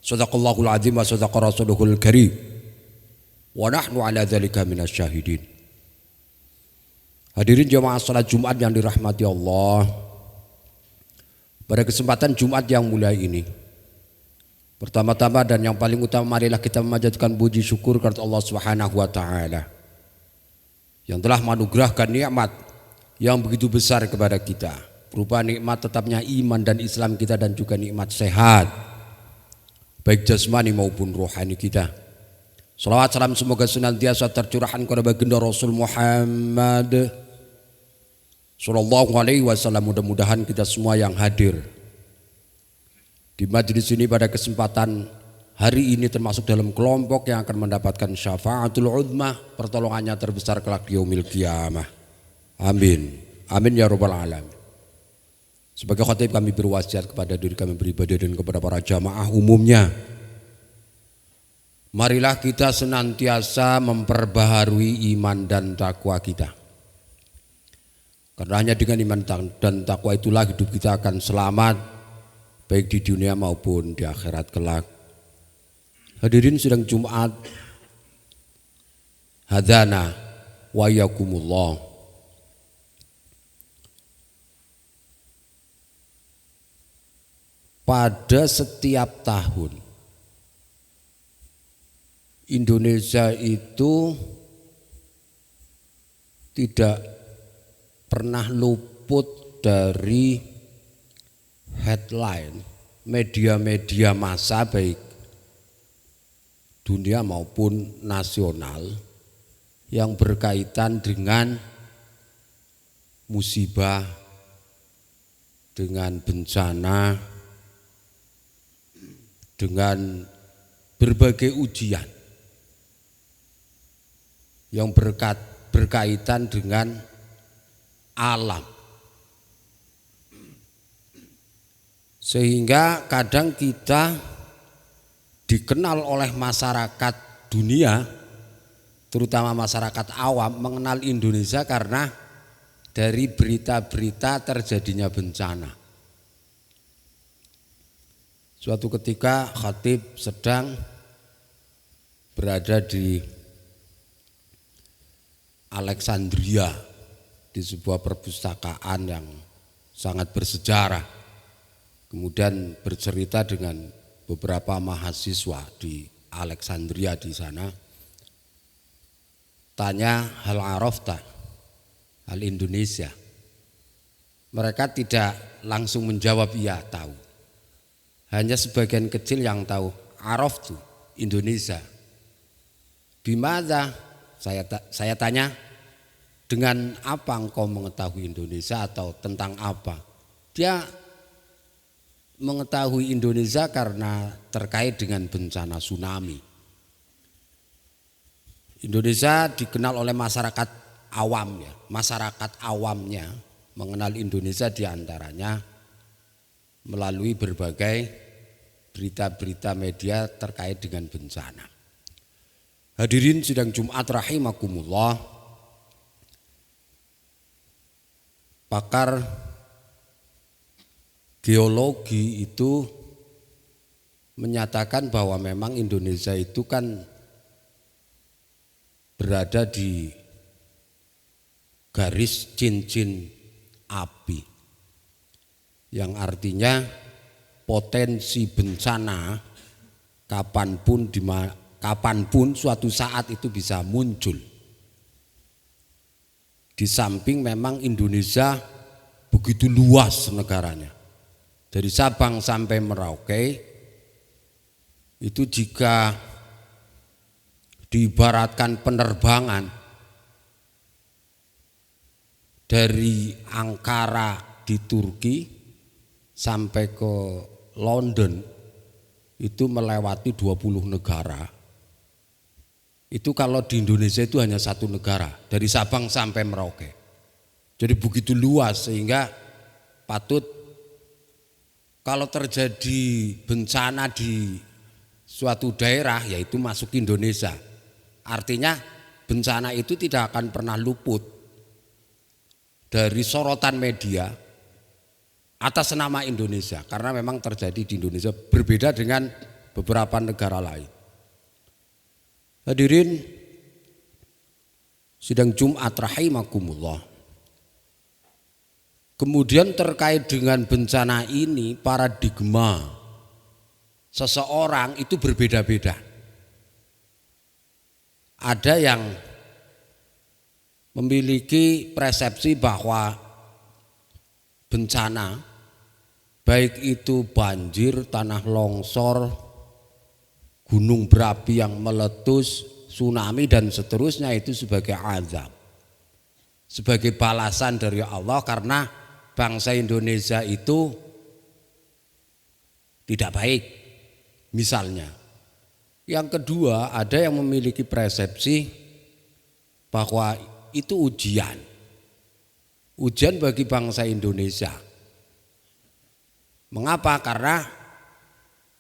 Shadaqallahul azim wa shadaqa rasuluhul karim. Wa nahnu ala dzalika minasyahidin. Hadirin jamaah salat Jumat yang dirahmati Allah. Pada kesempatan Jumat yang mulia ini, pertama-tama dan yang paling utama, marilah kita memanjatkan puji syukur kepada Allah Subhanahu wa taala yang telah menganugerahkan nikmat yang begitu besar kepada kita, berupa nikmat tetapnya iman dan Islam kita dan juga nikmat sehat baik jasmani maupun rohani kita. Salawat salam semoga senantiasa tercurahkan kepada baginda Rasul Muhammad Sallallahu alaihi wasallam. Mudah-mudahan kita semua yang hadir di majelis ini pada kesempatan hari ini termasuk dalam kelompok yang akan mendapatkan syafaatul uzmah, pertolongannya terbesar kelak di yaumil qiyamah. Amin. Amin ya rabbal alamin. Sebagai khatib kami berwasiat kepada diri kami pribadi dan kepada para jamaah umumnya, marilah kita senantiasa memperbaharui iman dan takwa kita. Karena hanya dengan iman dan takwa itulah hidup kita akan selamat baik di dunia maupun di akhirat kelak. Hadirin sidang Jumat hadana wa yakumullah. Pada setiap tahun Indonesia itu tidak pernah luput dari headline media-media massa baik dunia maupun nasional yang berkaitan dengan musibah, dengan bencana, dengan berbagai ujian yang berkaitan dengan alam. Sehingga kadang kita dikenal oleh masyarakat dunia, terutama masyarakat awam, mengenal Indonesia karena dari berita-berita terjadinya bencana. Suatu ketika khatib sedang berada di Alexandria, di sebuah perpustakaan yang sangat bersejarah. Kemudian bercerita dengan beberapa mahasiswa di Alexandria di sana. Tanya, hal arafta, hal Indonesia. Mereka tidak langsung menjawab iya tahu. Hanya sebagian kecil yang tahu araftu Indonesia. Bimada? Saya tanya, dengan apa engkau mengetahui Indonesia atau tentang apa? Dia mengetahui Indonesia karena terkait dengan bencana tsunami. Indonesia dikenal oleh masyarakat awam ya. Masyarakat awamnya mengenal Indonesia diantaranya melalui berbagai berita-berita media terkait dengan bencana. Hadirin sidang Jumat rahimakumullah, pakar geologi itu menyatakan bahwa memang Indonesia itu kan berada di garis cincin api, yang artinya potensi bencana kapanpun suatu saat itu bisa muncul. Di samping memang Indonesia begitu luas negaranya, dari Sabang sampai Merauke, itu jika diibaratkan penerbangan dari Ankara di Turki sampai ke London itu melewati 20 negara. Itu kalau di Indonesia itu hanya satu negara, dari Sabang sampai Merauke. Jadi begitu luas sehingga patut kalau terjadi bencana di suatu daerah yaitu masuk Indonesia. Artinya bencana itu tidak akan pernah luput dari sorotan media atas nama Indonesia, karena memang terjadi di Indonesia, berbeda dengan beberapa negara lain. Hadirin sidang Jumat rahimakumullah. Kemudian terkait dengan bencana ini, paradigma seseorang itu berbeda-beda. Ada yang memiliki persepsi bahwa bencana, baik itu banjir, tanah longsor, gunung berapi yang meletus, tsunami dan seterusnya itu sebagai azab, sebagai balasan dari Allah karena bangsa Indonesia itu tidak baik misalnya. Yang kedua, ada yang memiliki persepsi bahwa itu ujian bagi bangsa Indonesia. Mengapa? Karena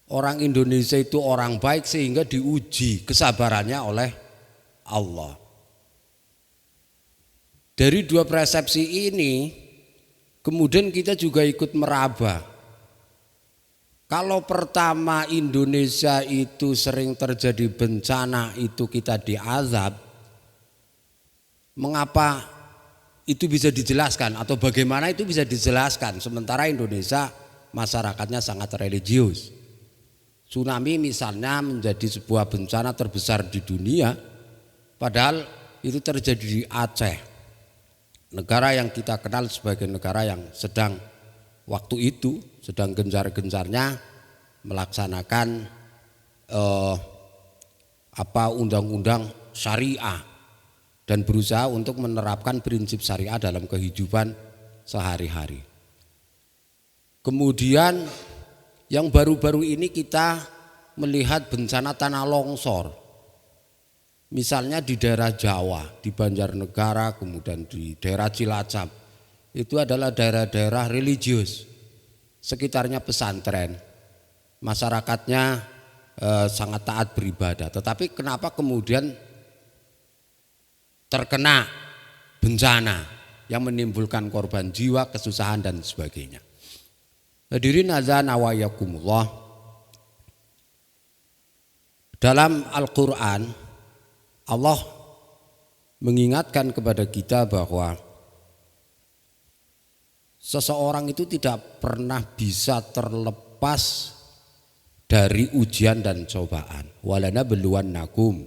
orang Indonesia itu orang baik sehingga diuji kesabarannya oleh Allah. Dari dua persepsi ini kemudian kita juga ikut meraba. Kalau pertama Indonesia itu sering terjadi bencana itu kita diazab, mengapa itu bisa dijelaskan atau bagaimana itu bisa dijelaskan sementara Indonesia masyarakatnya sangat religius. Tsunami misalnya menjadi sebuah bencana terbesar di dunia, padahal itu terjadi di Aceh, negara yang kita kenal sebagai negara yang sedang waktu itu sedang gencar-gencarnya melaksanakan undang-undang syariah dan berusaha untuk menerapkan prinsip syariah dalam kehidupan sehari-hari. Kemudian yang baru-baru ini kita melihat bencana tanah longsor. Misalnya di daerah Jawa, di Banjarnegara, kemudian di daerah Cilacap. Itu adalah daerah-daerah religius. Sekitarnya pesantren. Masyarakatnya sangat taat beribadah. Tetapi kenapa kemudian terkena bencana yang menimbulkan korban jiwa, kesusahan dan sebagainya. Hadirin azan awayakumullah. Dalam Al-Quran Allah mengingatkan kepada kita bahwa seseorang itu tidak pernah bisa terlepas dari ujian dan cobaan. Walanabluwannakum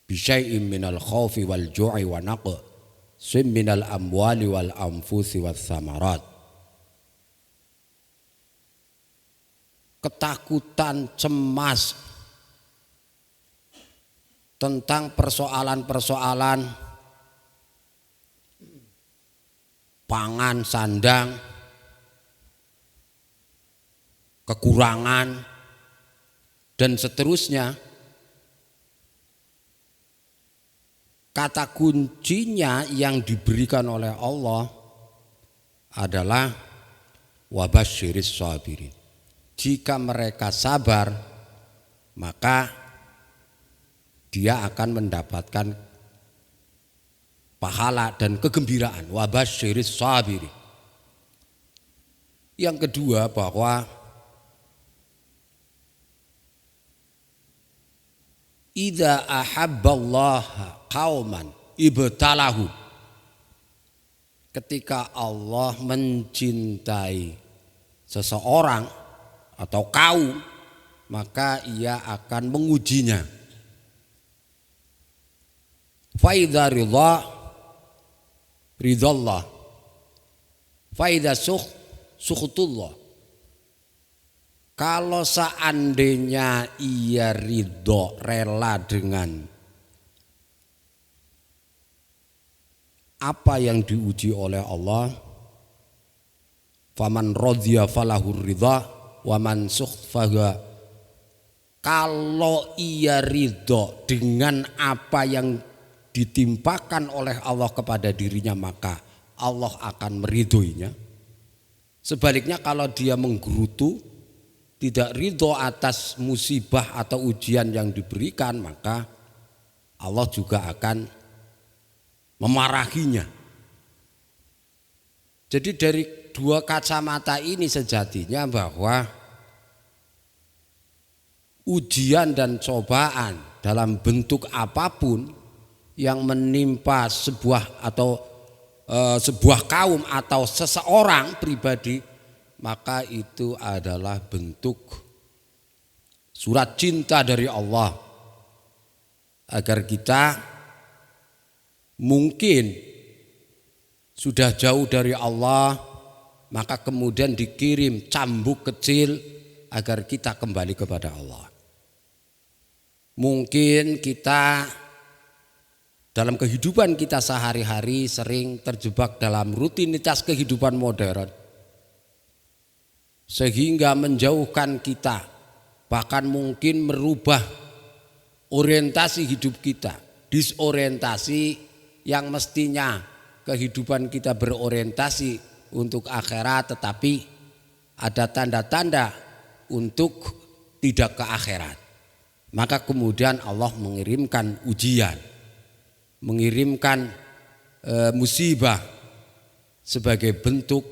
bisyai'im minal khaufi wal ju'i wa naqsim minal amwali wal anfusi was samarat. Ketakutan, cemas tentang persoalan-persoalan pangan, sandang, kekurangan dan seterusnya. Kata kuncinya yang diberikan oleh Allah adalah wabasyiris sabirin. Jika mereka sabar, maka dia akan mendapatkan pahala dan kegembiraan. Wabasyiris sabirin. Yang kedua bahwa idza ahabballaha qauman ibtalahu. Ketika Allah mencintai seseorang atau kaum, maka ia akan mengujinya. Fa idza ridallah fa idza sukhutullah. Kalau seandainya ia ridho, rela dengan apa yang diuji oleh Allah, faman radhiya falahur ridha wa man sukhfaha. Kalau ia ridho dengan apa yang ditimpakan oleh Allah kepada dirinya, maka Allah akan meridhoinya. Sebaliknya kalau dia menggerutu, tidak ridho atas musibah atau ujian yang diberikan, maka Allah juga akan memarahinya. Jadi dari dua kacamata ini sejatinya bahwa ujian dan cobaan dalam bentuk apapun yang menimpa sebuah kaum atau seseorang pribadi, maka itu adalah bentuk surat cinta dari Allah agar kita mungkin sudah jauh dari Allah, maka kemudian dikirim cambuk kecil agar kita kembali kepada Allah. Mungkin kita dalam kehidupan kita sehari-hari sering terjebak dalam rutinitas kehidupan modern, sehingga menjauhkan kita, bahkan mungkin merubah orientasi hidup kita, disorientasi yang mestinya kehidupan kita berorientasi untuk akhirat, tetapi ada tanda-tanda untuk tidak ke akhirat. Maka kemudian Allah mengirimkan ujian, mengirimkan musibah sebagai bentuk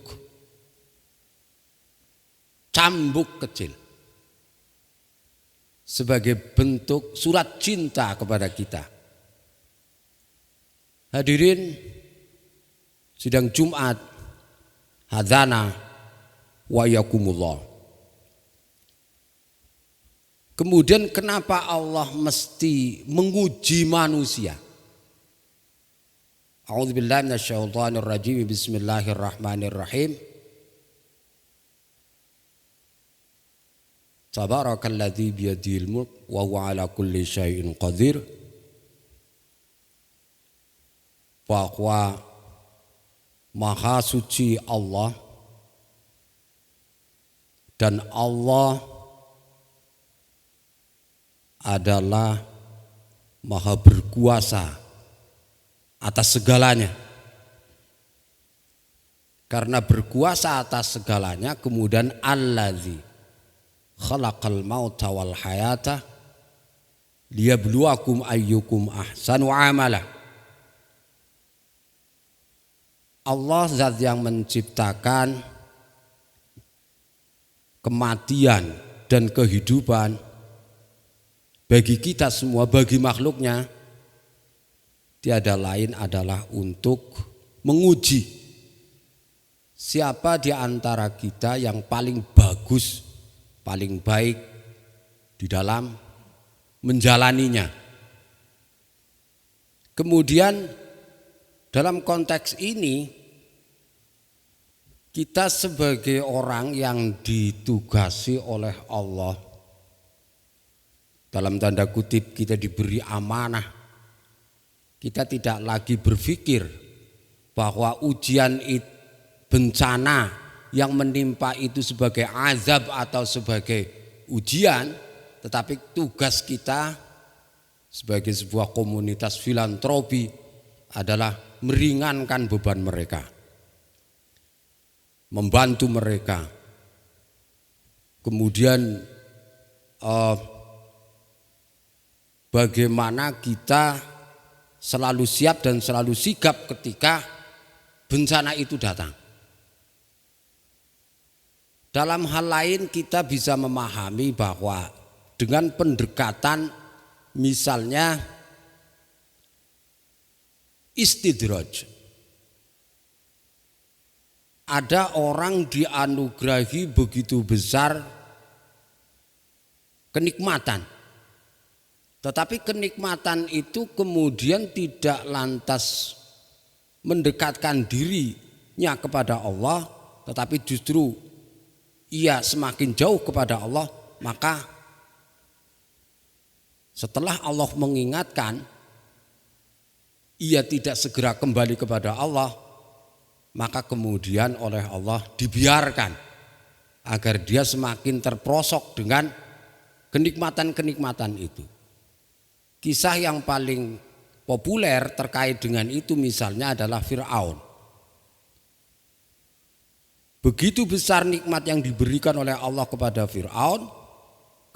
cambuk kecil, sebagai bentuk surat cinta kepada kita. Hadirin sidang Jumat, hadzana wa yakumullah. Kemudian kenapa Allah mesti menguji manusia? A'udzubillahi minasyaitonir rajim. Bismillahirrahmanirrahim. Tabarakalladzi biyadihil mulk wa huwa ala kulli syai'in qadir. Bahwa Maha suci Allah dan Allah adalah Maha berkuasa atas segalanya. Karena berkuasa atas segalanya, kemudian allazi khalaqal mauta wal hayata liyabluwakum ayyukum ahsanu amala. Allah zat yang menciptakan kematian dan kehidupan bagi kita semua, bagi makhluknya, tiada lain adalah untuk menguji siapa di antara kita yang paling bagus, paling baik di dalam menjalaninya. Kemudian dalam konteks ini kita sebagai orang yang ditugasi oleh Allah, dalam tanda kutip kita diberi amanah, kita tidak lagi berpikir bahwa ujian bencana yang menimpa itu sebagai azab atau sebagai ujian, tetapi tugas kita sebagai sebuah komunitas filantropi adalah meringankan beban mereka, membantu mereka. Kemudian bagaimana kita selalu siap dan selalu sigap ketika bencana itu datang. Dalam hal lain kita bisa memahami bahwa dengan pendekatan misalnya istidraj, ada orang dianugerahi begitu besar kenikmatan, tetapi kenikmatan itu kemudian tidak lantas mendekatkan dirinya kepada Allah, tetapi justru ia semakin jauh kepada Allah. Maka setelah Allah mengingatkan, ia tidak segera kembali kepada Allah, maka kemudian oleh Allah dibiarkan agar dia semakin terperosok dengan kenikmatan-kenikmatan itu. Kisah yang paling populer terkait dengan itu misalnya adalah Fir'aun. Begitu besar nikmat yang diberikan oleh Allah kepada Fir'aun,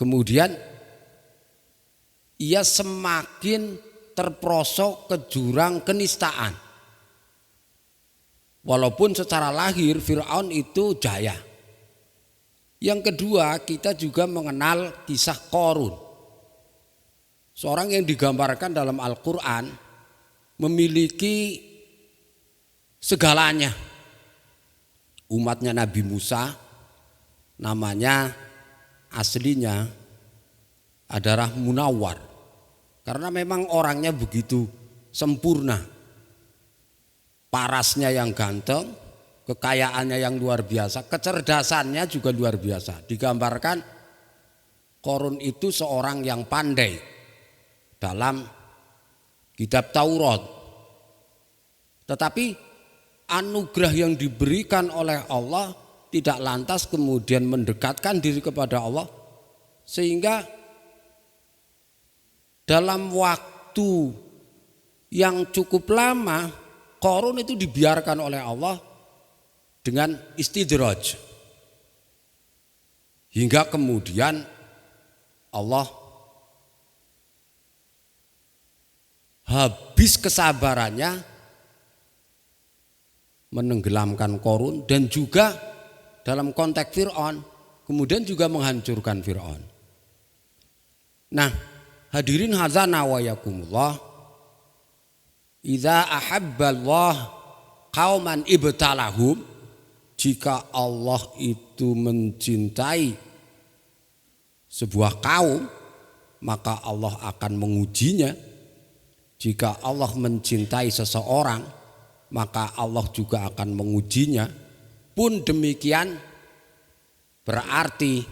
kemudian ia semakin terperosok ke jurang kenistaan. Walaupun secara lahir Fir'aun itu jaya, Yang kedua, kita juga mengenal kisah Qarun. Seorang yang digambarkan dalam Al-Quran memiliki segalanya. Umatnya Nabi Musa, namanya aslinya adalah Munawwar. Karena memang orangnya begitu sempurna. Parasnya yang ganteng, kekayaannya yang luar biasa, kecerdasannya juga luar biasa. Digambarkan Qarun itu seorang yang pandai dalam kitab Taurat. Tetapi anugerah yang diberikan oleh Allah tidak lantas kemudian mendekatkan diri kepada Allah, sehingga dalam waktu yang cukup lama Qarun itu dibiarkan oleh Allah dengan istidraj, hingga kemudian Allah habis kesabarannya menenggelamkan Qarun, dan juga dalam konteks Fir'aun kemudian juga menghancurkan Fir'aun. Nah, hadirin hazana wa yakumullah, idza ahabballah qauman ibtalahum, jika Allah itu mencintai sebuah kaum maka Allah akan mengujinya. Jika Allah mencintai seseorang maka Allah juga akan mengujinya. Pun demikian berarti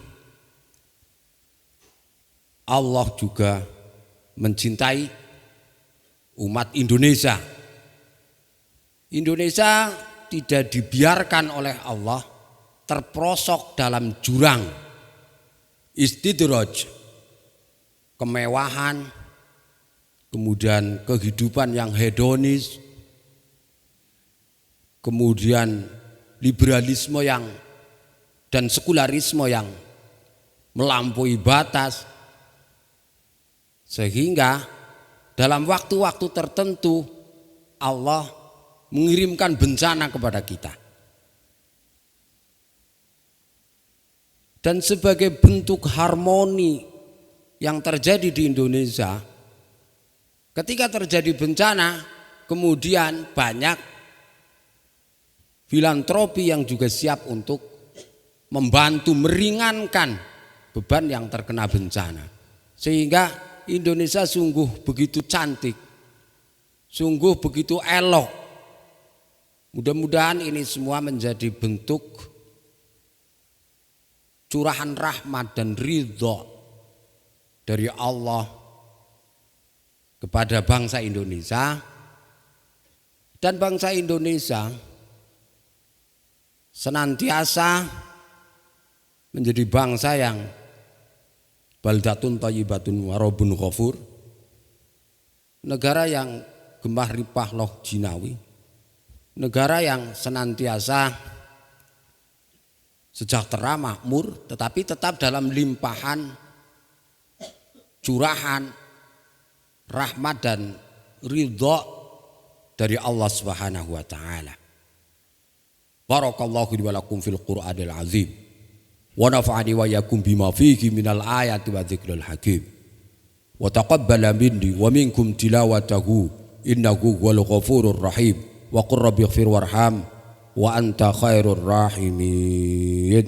Allah juga mencintai umat Indonesia. Indonesia tidak dibiarkan oleh Allah terperosok dalam jurang istidraj, kemewahan, kemudian kehidupan yang hedonis, kemudian liberalisme yang dan sekularisme yang melampaui batas, sehingga dalam waktu-waktu tertentu Allah mengirimkan bencana kepada kita. Dan sebagai bentuk harmoni yang terjadi di Indonesia, ketika terjadi bencana kemudian banyak filantropi yang juga siap untuk membantu meringankan beban yang terkena bencana. Sehingga Indonesia sungguh begitu cantik, sungguh begitu elok. Mudah-mudahan ini semua menjadi bentuk curahan rahmat dan ridho dari Allah kepada bangsa Indonesia, dan bangsa Indonesia senantiasa menjadi bangsa yang baldatun thayyibatun wa rabbun ghafur, negara yang gemah ripah loh jinawi, negara yang senantiasa sejahtera makmur, tetapi tetap dalam limpahan curahan rahmat dan ridho dari Allah Subhanahu wa taala. Barakallahu li wa lakum fil Qur'anil azim wa nafa'ani wa yakum bima fihi minal ayati wa dzikril hakim wa taqabbala minni wa minkum tilawatahu innahu huwal ghafurur rahim wa qur rabbighfir warham wa anta khairur rahimin.